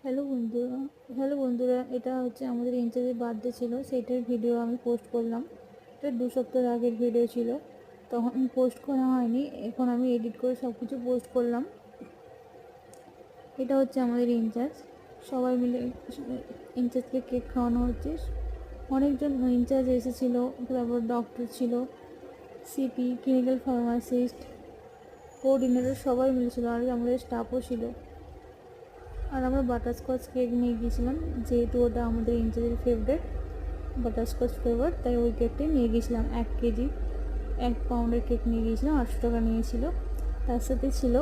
Hello বন্ধুরা hello বন্ধুরা, এটা হচ্ছে আমাদের ইনচার্জের বার্থডে ছিল, সেইটার ভিডিও আমি পোস্ট করলাম। এটা 2 সপ্তাহ আগের ভিডিও ছিল, তখন পোস্ট করা হয়নি। এখন আমি এডিট করে সব কিছু পোস্ট করলাম। এটা হচ্ছে আমাদের ইনচার্জ, সবাই মিলে ইনচার্জকে কেক খাওয়ানো হচ্ছে। অনেকজন ইনচার্জ এসেছিলো, তারপর ডক্টর ছিল, সিপি, ক্লিনিক্যাল ফার্মাসিস্ট, কোঅর্ডিনেটর সবাই মিলেছিল, আর আমাদের স্টাফও ছিল। আর আমরা বাটারস্কচ কেক নিয়ে গিয়েছিলাম, যেহেতু ওটা আমাদের ইনচার্জের ফেভারিট বাটারস্কচ ফ্লেভার, তাই ওই কেকটাই নিয়ে গিয়েছিলাম। 1 কেজি 1 পাউন্ডের কেক নিয়ে গিয়েছিলাম, 800 টাকা নিয়েছিল। তার সাথে ছিল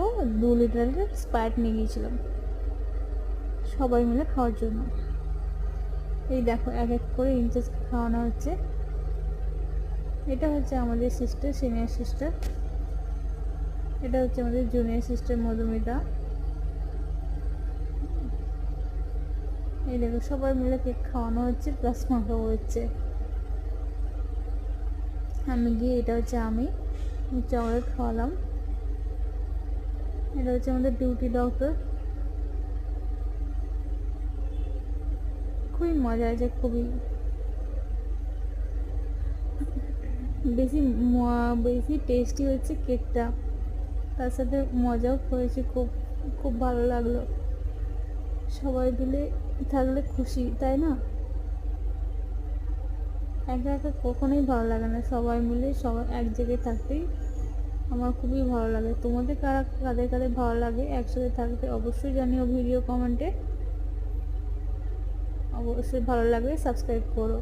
2 লিটারের স্প্রাইট নিয়ে গিয়েছিলাম সবাই মিলে খাওয়ার জন্য। এই দেখো, এক এক করে ইনচার্জকে খাওয়ানো হচ্ছে। এটা হচ্ছে আমাদের সিস্টার, সিনিয়র সিস্টার। এটা হচ্ছে আমাদের জুনিয়র সিস্টার মধুমিতা। এই দেখো, সবাই মিলে কেক খাওয়ানো হচ্ছে, প্লাস মাখাও হচ্ছে। আমি গিয়ে এটা হচ্ছে আমি চকলেট খাওয়ালাম। এটা হচ্ছে আমাদের ডিউটি ডক্টর। খুবই মজা আছে, খুবই বেশি বেশি টেস্টি হচ্ছে কেকটা, তার সাথে মজাও হয়েছে, খুব খুব ভালো লাগলো। সবাই মিলে থাকলে খুশি, তাই না? একা একা কখনোই ভালো লাগে না, সবাই মিলে সবাই এক জায়গায় থাকতেই আমার খুবই ভালো লাগে। তোমাদের কাদের কাদের ভালো লাগে একসাথে থাকতে অবশ্যই জানিও ভিডিও কমেন্টে। অবশ্যই ভালো লাগলে সাবস্ক্রাইব করো।